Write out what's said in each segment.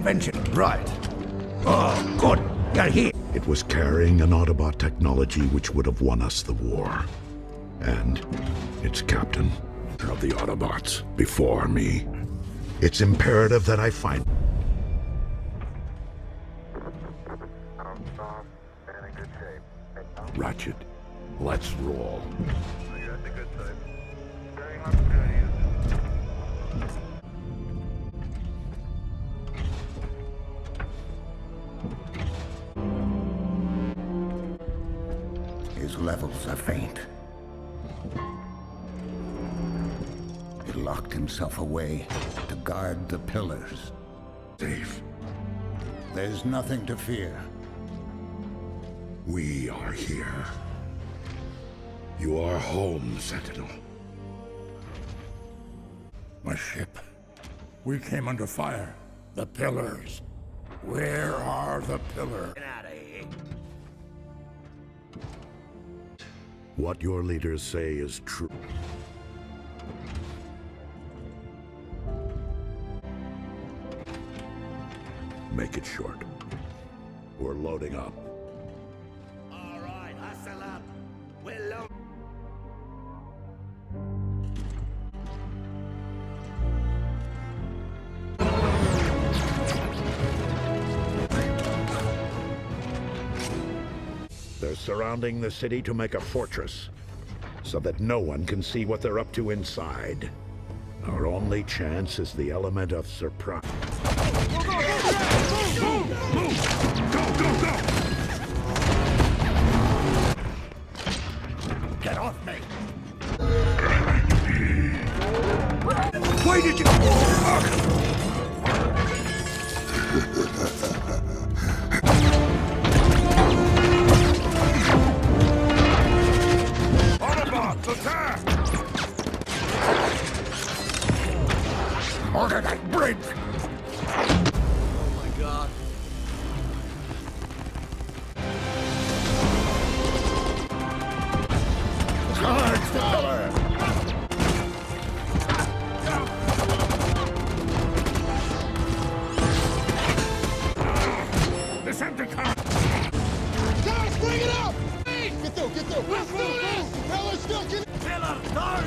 invention. Right. Oh, good. You're here. It was carrying an Autobot technology which would have won us the war. And its captain of the Autobots before me. It's imperative that I find... Ratchet, let's roll. His levels are faint. He locked himself away to guard the pillars. Safe. There's nothing to fear. We are here. You are home, Sentinel. My ship. We came under fire. The pillars. Where are the pillars? Get out of here. What your leaders say is true. Make it short. We're loading up. All right, hustle up. We're low. They're surrounding the city to make a fortress, so that no one can see what they're up to inside. Our only chance is the element of surprise. Move! Go, go, go! Get off me! Why did you... Autobots, attack! Order that bridge! Oh my god. Charge the pillar! Decepticon! Guys, bring it up! Get through! Let's do this! Pillar still can... Pillar, down!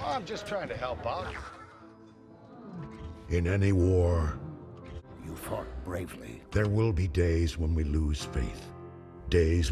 I'm just trying to help out. In any war, You fought bravely. there will be days when we lose faith. Days when...